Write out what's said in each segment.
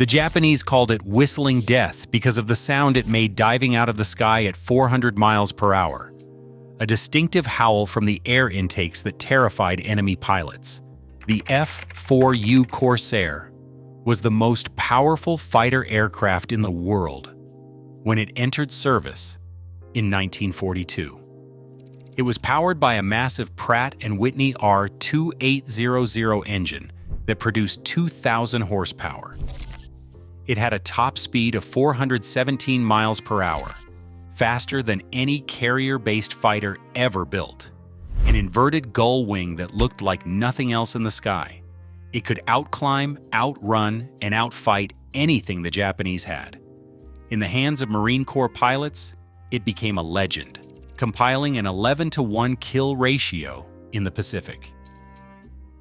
The Japanese called it whistling death because of the sound it made diving out of the sky at 400 miles per hour, a distinctive howl from the air intakes that terrified enemy pilots. The F4U Corsair was the most powerful fighter aircraft in the world when it entered service in 1942. It was powered by a massive Pratt & Whitney R2800 engine that produced 2,000 horsepower. It had a top speed of 417 miles per hour, faster than any carrier-based fighter ever built. An inverted gull wing that looked like nothing else in the sky. It could outclimb, outrun, and outfight anything the Japanese had. In the hands of Marine Corps pilots, it became a legend, compiling an 11-to-1 kill ratio in the Pacific.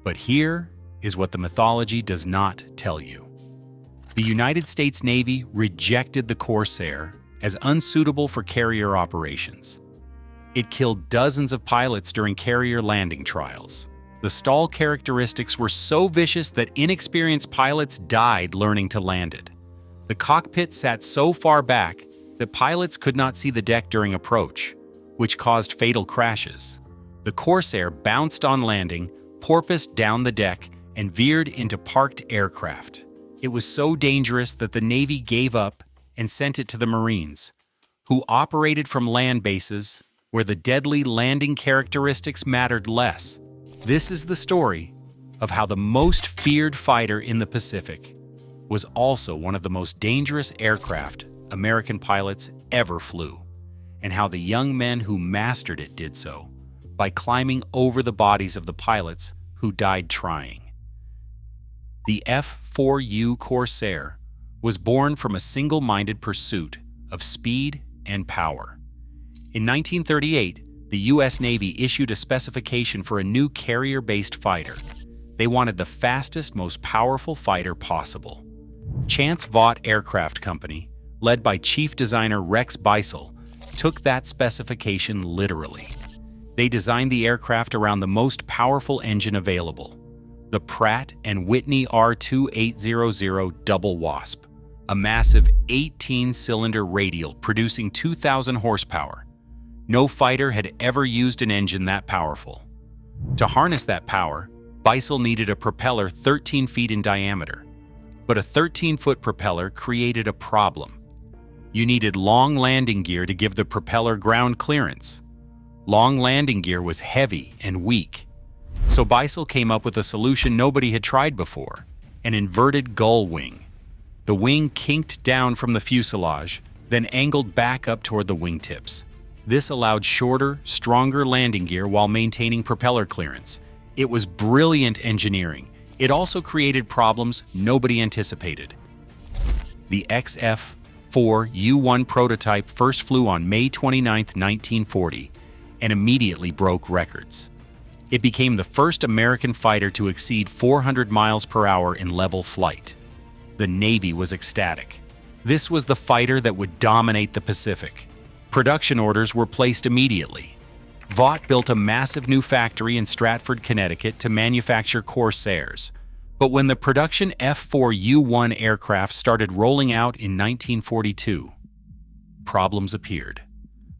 But here is what the mythology does not tell you. The United States Navy rejected the Corsair as unsuitable for carrier operations. It killed dozens of pilots during carrier landing trials. The stall characteristics were so vicious that inexperienced pilots died learning to land it. The cockpit sat so far back that pilots could not see the deck during approach, which caused fatal crashes. The Corsair bounced on landing, porpoised down the deck, and veered into parked aircraft. It was so dangerous that the Navy gave up and sent it to the Marines, who operated from land bases where the deadly landing characteristics mattered less. This is the story of how the most feared fighter in the Pacific was also one of the most dangerous aircraft American pilots ever flew, and how the young men who mastered it did so by climbing over the bodies of the pilots who died trying. The F4U Corsair was born from a single-minded pursuit of speed and power. In 1938, the U.S. Navy issued a specification for a new carrier-based fighter. They wanted the fastest, most powerful fighter possible. Chance Vought Aircraft Company, led by chief designer Rex Beisel, took that specification literally. They designed the aircraft around the most powerful engine available, the Pratt & Whitney R2800 Double Wasp, a massive 18-cylinder radial producing 2,000 horsepower. No fighter had ever used an engine that powerful. To harness that power, Beisel needed a propeller 13 feet in diameter. But a 13-foot propeller created a problem. You needed long landing gear to give the propeller ground clearance. Long landing gear was heavy and weak. So Beisel came up with a solution nobody had tried before, an inverted gull wing. The wing kinked down from the fuselage, then angled back up toward the wingtips. This allowed shorter, stronger landing gear while maintaining propeller clearance. It was brilliant engineering. It also created problems nobody anticipated. The XF4U prototype first flew on May 29, 1940, and immediately broke records. It became the first American fighter to exceed 400 miles per hour in level flight. The Navy was ecstatic. This was the fighter that would dominate the Pacific. Production orders were placed immediately. Vought built a massive new factory in Stratford, Connecticut to manufacture Corsairs. But when the production F4U aircraft started rolling out in 1942, problems appeared.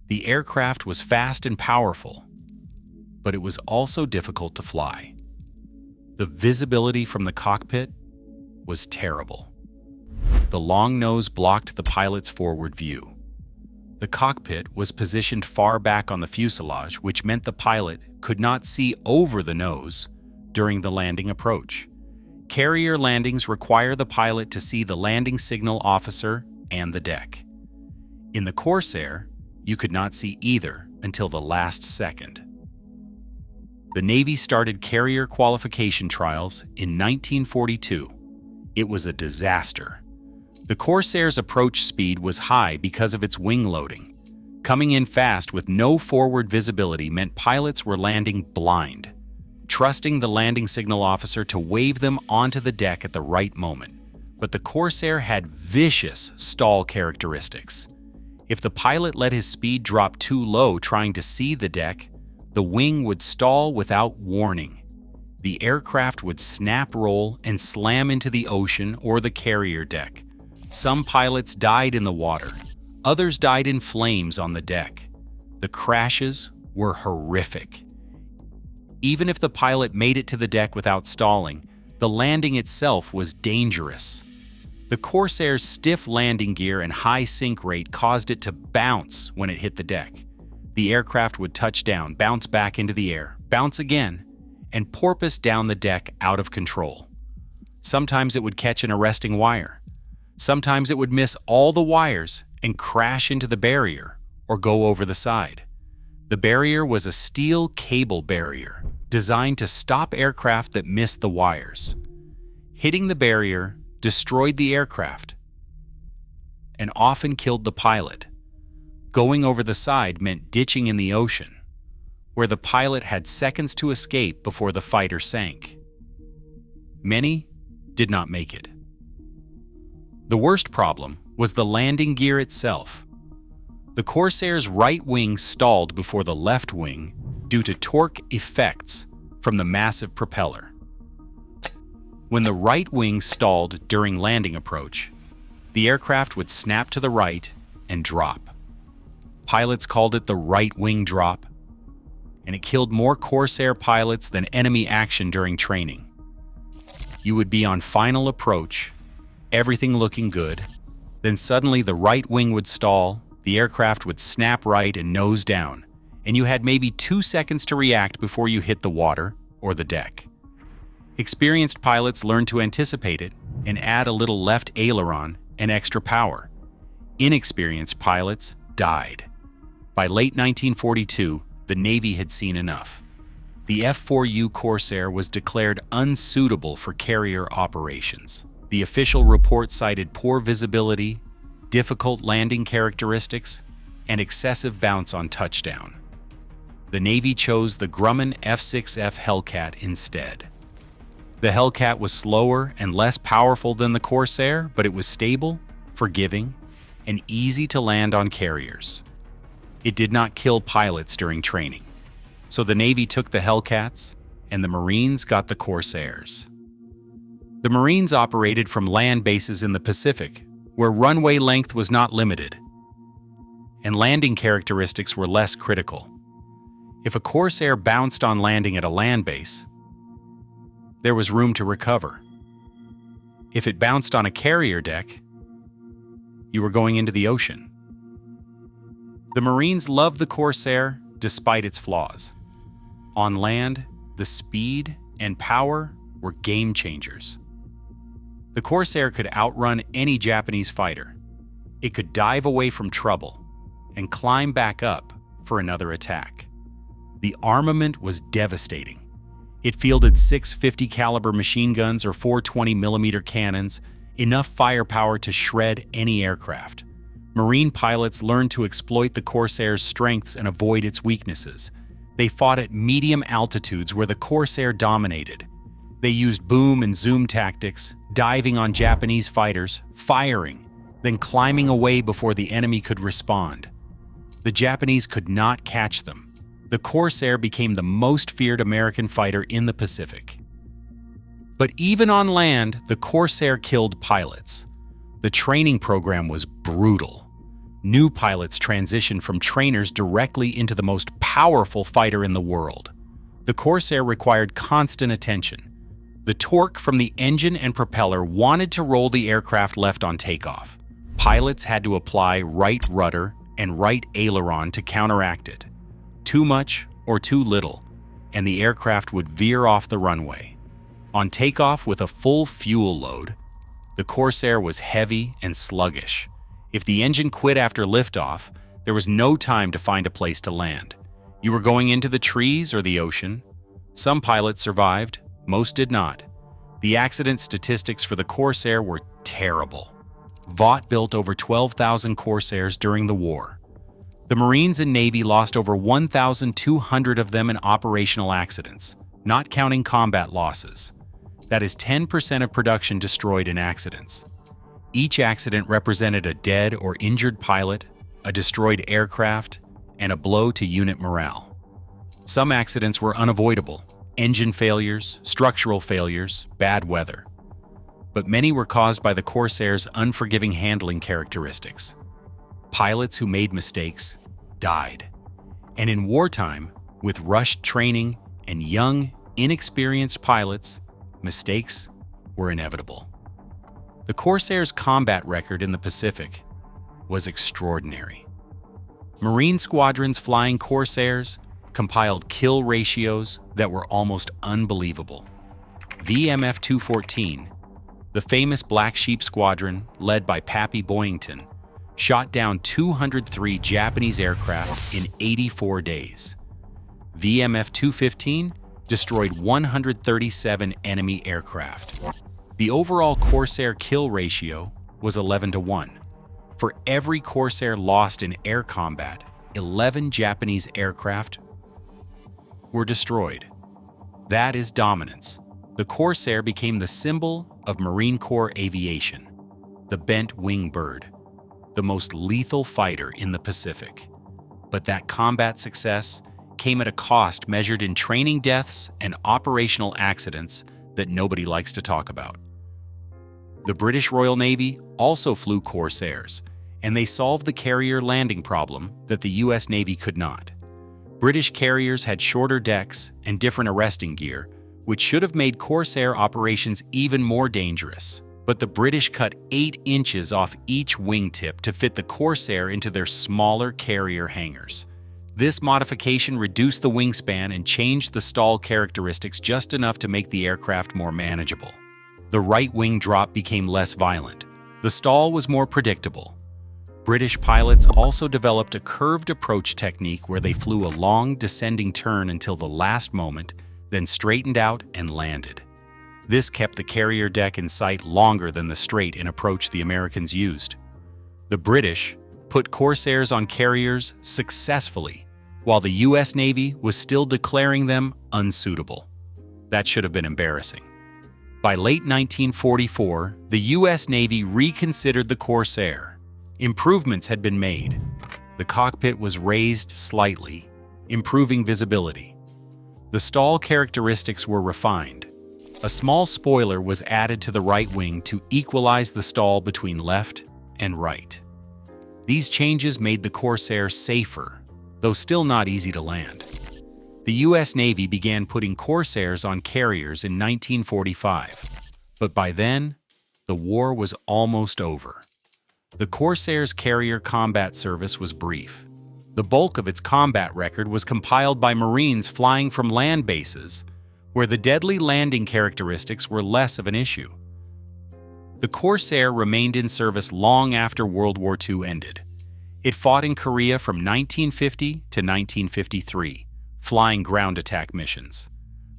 The aircraft was fast and powerful, but it was also difficult to fly. The visibility from the cockpit was terrible. The long nose blocked the pilot's forward view. The cockpit was positioned far back on the fuselage, which meant the pilot could not see over the nose during the landing approach. Carrier landings require the pilot to see the landing signal officer and the deck. In the Corsair, you could not see either until the last second. The Navy started carrier qualification trials in 1942. It was a disaster. The Corsair's approach speed was high because of its wing loading. Coming in fast with no forward visibility meant pilots were landing blind, trusting the landing signal officer to wave them onto the deck at the right moment. But the Corsair had vicious stall characteristics. If the pilot let his speed drop too low trying to see the deck, the wing would stall without warning. the aircraft would snap roll and slam into the ocean or the carrier deck. Some pilots died in the water. Others died in flames on the deck. The crashes were horrific. Even if the pilot made it to the deck without stalling, the landing itself was dangerous. The Corsair's stiff landing gear and high sink rate caused it to bounce when it hit the deck. The aircraft would touch down, bounce back into the air, bounce again, and porpoise down the deck out of control. Sometimes it would catch an arresting wire. Sometimes it would miss all the wires and crash into the barrier or go over the side. The barrier was a steel cable barrier designed to stop aircraft that missed the wires. Hitting the barrier destroyed the aircraft and often killed the pilot. Going over the side meant ditching in the ocean, where the pilot had seconds to escape before the fighter sank. Many did not make it. The worst problem was the landing gear itself. The Corsair's right wing stalled before the left wing due to torque effects from the massive propeller. When the right wing stalled during landing approach, the aircraft would snap to the right and drop. Pilots called it the right wing drop, and it killed more Corsair pilots than enemy action during training. You would be on final approach, everything looking good, then suddenly the right wing would stall, the aircraft would snap right and nose down, and you had maybe 2 seconds to react before you hit the water or the deck. Experienced pilots learned to anticipate it and add a little left aileron and extra power. Inexperienced pilots died. By late 1942, the Navy had seen enough. The F4U Corsair was declared unsuitable for carrier operations. The official report cited poor visibility, difficult landing characteristics, and excessive bounce on touchdown. The Navy chose the Grumman F6F Hellcat instead. The Hellcat was slower and less powerful than the Corsair, but it was stable, forgiving, and easy to land on carriers. It did not kill pilots during training, so the Navy took the Hellcats and the Marines got the Corsairs. The Marines operated from land bases in the Pacific, where runway length was not limited, and landing characteristics were less critical. If a Corsair bounced on landing at a land base, there was room to recover. If it bounced on a carrier deck, you were going into the ocean. The Marines loved the Corsair despite its flaws. On land, the speed and power were game changers. The Corsair could outrun any Japanese fighter. It could dive away from trouble and climb back up for another attack. The armament was devastating. It fielded 650 caliber machine guns or 420 millimeter cannons, enough firepower to shred any aircraft. Marine pilots learned to exploit the Corsair's strengths and avoid its weaknesses. They fought at medium altitudes where the Corsair dominated. They used boom and zoom tactics, diving on Japanese fighters, firing, then climbing away before the enemy could respond. The Japanese could not catch them. The Corsair became the most feared American fighter in the Pacific. But even on land, the Corsair killed pilots. The training program was brutal. New pilots transitioned from trainers directly into the most powerful fighter in the world. The Corsair required constant attention. The torque from the engine and propeller wanted to roll the aircraft left on takeoff. Pilots had to apply right rudder and right aileron to counteract it. Too much or too little, and the aircraft would veer off the runway. On takeoff with a full fuel load, the Corsair was heavy and sluggish. If the engine quit after liftoff, there was no time to find a place to land. You were going into the trees or the ocean. Some pilots survived, most did not. The accident statistics for the Corsair were terrible. Vought built over 12,000 Corsairs during the war. The Marines and Navy lost over 1,200 of them in operational accidents, not counting combat losses. That is 10% of production destroyed in accidents. Each accident represented a dead or injured pilot, a destroyed aircraft, and a blow to unit morale. Some accidents were unavoidable. engine failures, structural failures, bad weather. But many were caused by the Corsairs' unforgiving handling characteristics. Pilots who made mistakes died. And in wartime, with rushed training and young, inexperienced pilots, mistakes were inevitable. The Corsairs' combat record in the Pacific was extraordinary. Marine squadrons flying Corsairs compiled kill ratios that were almost unbelievable. VMF 214, the famous Black Sheep Squadron led by Pappy Boyington, shot down 203 Japanese aircraft in 84 days. VMF 215 destroyed 137 enemy aircraft. The overall Corsair kill ratio was 11-1. For every Corsair lost in air combat, 11 Japanese aircraft were destroyed. That is dominance. The Corsair became the symbol of Marine Corps aviation, the bent wing bird, the most lethal fighter in the Pacific. But that combat success came at a cost measured in training deaths and operational accidents that nobody likes to talk about. The British Royal Navy also flew Corsairs, and they solved the carrier landing problem that the US Navy could not. British carriers had shorter decks and different arresting gear, which should have made Corsair operations even more dangerous. But the British cut 8 inches off each wingtip to fit the Corsair into their smaller carrier hangars. This modification reduced the wingspan and changed the stall characteristics just enough to make the aircraft more manageable. The right wing drop became less violent. The stall was more predictable. British pilots also developed a curved approach technique where they flew a long descending turn until the last moment, then straightened out and landed. This kept the carrier deck in sight longer than the straight and approach the Americans used. The British put Corsairs on carriers successfully, while the US Navy was still declaring them unsuitable. That should have been embarrassing. By late 1944, the US Navy reconsidered the Corsair. Improvements had been made. The cockpit was raised slightly, improving visibility. The stall characteristics were refined. A small spoiler was added to the right wing to equalize the stall between left and right. These changes made the Corsair safer, though still not easy to land. The US Navy began putting Corsairs on carriers in 1945, but by then, the war was almost over. The Corsair's carrier combat service was brief. The bulk of its combat record was compiled by Marines flying from land bases, where the deadly landing characteristics were less of an issue. The Corsair remained in service long after World War II ended. It fought in Korea from 1950 to 1953, flying ground attack missions.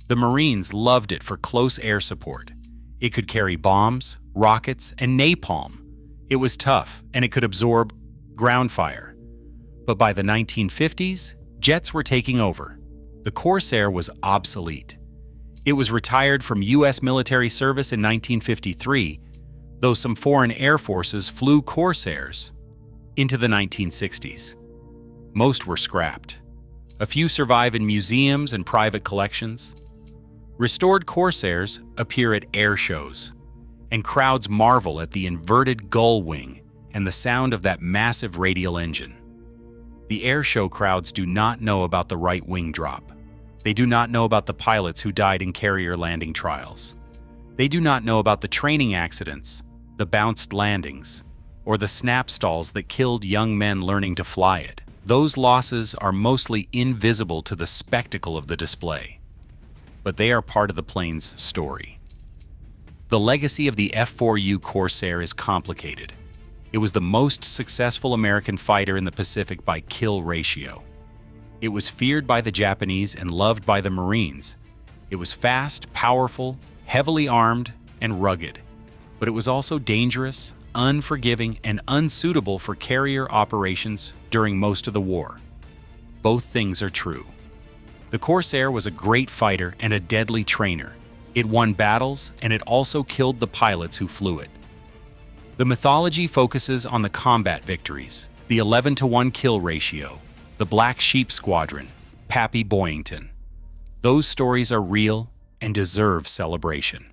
The Marines loved it for close air support. It could carry bombs, rockets, and napalm. It was tough, and it could absorb ground fire. But by the 1950s, jets were taking over. The Corsair was obsolete. It was retired from U.S. military service in 1953, though some foreign air forces flew Corsairs into the 1960s. Most were scrapped. A few survive in museums and private collections. Restored Corsairs appear at air shows, and crowds marvel at the inverted gull wing and the sound of that massive radial engine. The air show crowds do not know about the right wing drop. They do not know about the pilots who died in carrier landing trials. They do not know about the training accidents, the bounced landings, or the snap stalls that killed young men learning to fly it. Those losses are mostly invisible to the spectacle of the display, but they are part of the plane's story. The legacy of the F4U Corsair is complicated. It was the most successful American fighter in the Pacific by kill ratio. It was feared by the Japanese and loved by the Marines. It was fast, powerful, heavily armed, and rugged. But it was also dangerous, unforgiving, and unsuitable for carrier operations during most of the war. Both things are true. The Corsair was a great fighter and a deadly trainer. It won battles, and it also killed the pilots who flew it. The mythology focuses on the combat victories, the 11-1 kill ratio, the Black Sheep Squadron, Pappy Boyington. Those stories are real and deserve celebration.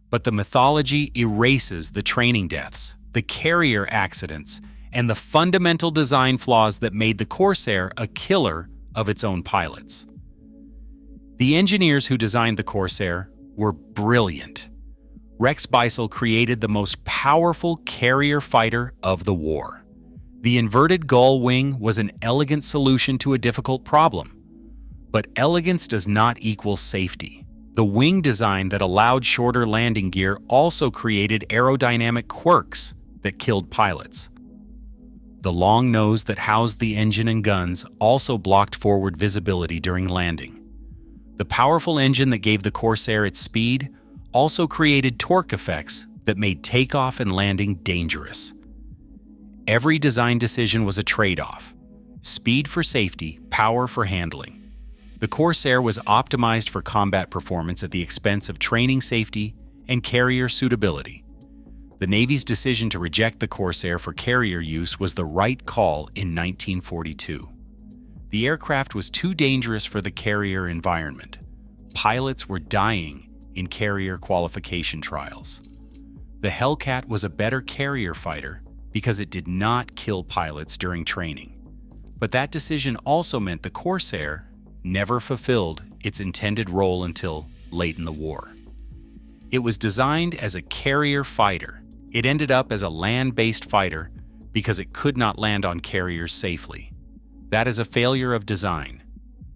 But the mythology erases the training deaths, the carrier accidents, and the fundamental design flaws that made the Corsair a killer of its own pilots. The engineers who designed the Corsair were brilliant. Rex Beisel created the most powerful carrier fighter of the war. The inverted gull wing was an elegant solution to a difficult problem. But elegance does not equal safety. The wing design that allowed shorter landing gear also created aerodynamic quirks that killed pilots. The long nose that housed the engine and guns also blocked forward visibility during landing. The powerful engine that gave the Corsair its speed also created torque effects that made takeoff and landing dangerous. Every design decision was a trade-off: speed for safety, power for handling. The Corsair was optimized for combat performance at the expense of training safety and carrier suitability. The Navy's decision to reject the Corsair for carrier use was the right call in 1942. The aircraft was too dangerous for the carrier environment. Pilots were dying in carrier qualification trials. The Hellcat was a better carrier fighter because it did not kill pilots during training. But that decision also meant the Corsair never fulfilled its intended role until late in the war. It was designed as a carrier fighter. It ended up as a land-based fighter because it could not land on carriers safely. That is a failure of design,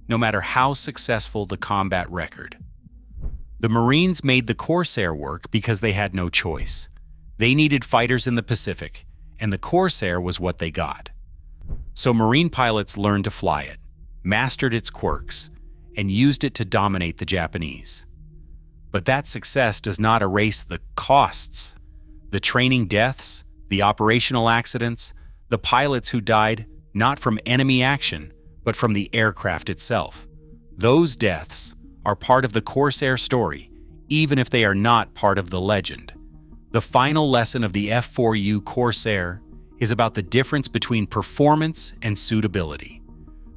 no matter how successful the combat record. The Marines made the Corsair work because they had no choice. They needed fighters in the Pacific, and the Corsair was what they got. So Marine pilots learned to fly it, mastered its quirks, and used it to dominate the Japanese. But that success does not erase the costs. The training deaths, the operational accidents, the pilots who died not from enemy action, but from the aircraft itself. Those deaths are part of the Corsair story, even if they are not part of the legend. The final lesson of the F4U Corsair is about the difference between performance and suitability.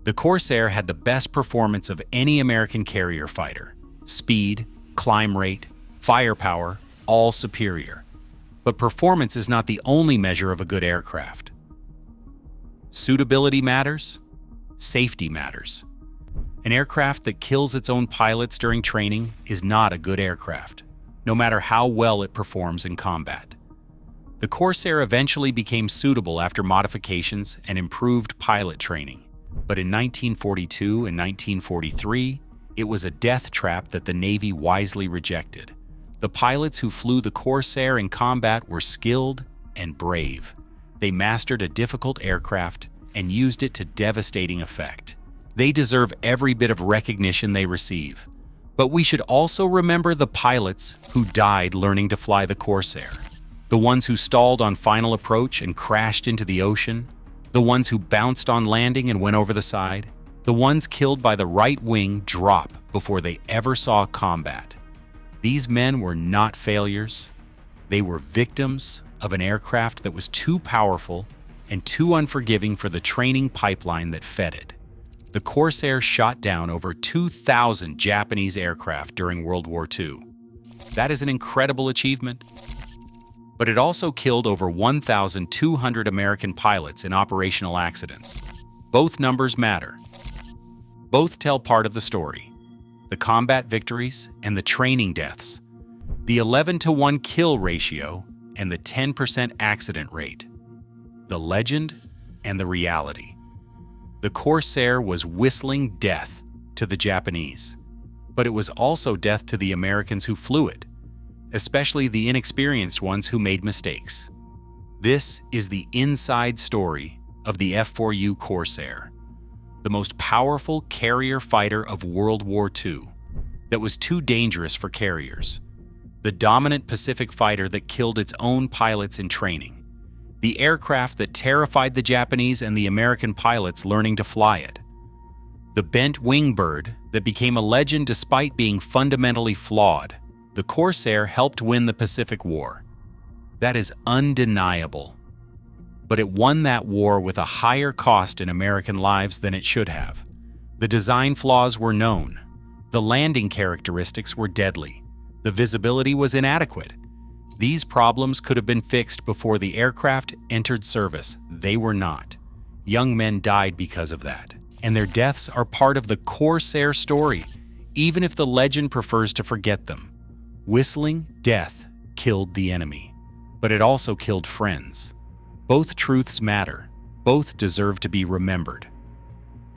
The Corsair had the best performance of any American carrier fighter. Speed, climb rate, firepower, all superior. But performance is not the only measure of a good aircraft. Suitability matters. Safety matters. An aircraft that kills its own pilots during training is not a good aircraft, no matter how well it performs in combat. The Corsair eventually became suitable after modifications and improved pilot training. But in 1942 and 1943, it was a death trap that the Navy wisely rejected. The pilots who flew the Corsair in combat were skilled and brave. They mastered a difficult aircraft and used it to devastating effect. They deserve every bit of recognition they receive. But we should also remember the pilots who died learning to fly the Corsair. The ones who stalled on final approach and crashed into the ocean. The ones who bounced on landing and went over the side. The ones killed by the right wing drop before they ever saw combat. These men were not failures. They were victims of an aircraft that was too powerful and too unforgiving for the training pipeline that fed it. The Corsair shot down over 2,000 Japanese aircraft during World War II. That is an incredible achievement. But it also killed over 1,200 American pilots in operational accidents. Both numbers matter. Both tell part of the story: the combat victories and the training deaths, the 11-to-1 kill ratio and the 10% accident rate, the legend and the reality. The Corsair was whistling death to the Japanese, but it was also death to the Americans who flew it, especially the inexperienced ones who made mistakes. This is the inside story of the F4U Corsair, the most powerful carrier fighter of World War II that was too dangerous for carriers, the dominant Pacific fighter that killed its own pilots in training, the aircraft that terrified the Japanese and the American pilots learning to fly it, the bent wing bird that became a legend despite being fundamentally flawed. The Corsair helped win the Pacific War. That is undeniable. But it won that war with a higher cost in American lives than it should have. The design flaws were known. The landing characteristics were deadly. The visibility was inadequate. These problems could have been fixed before the aircraft entered service. They were not. Young men died because of that, and their deaths are part of the Corsair story, even if the legend prefers to forget them. Whistling death killed the enemy, but it also killed friends. Both truths matter. Both deserve to be remembered.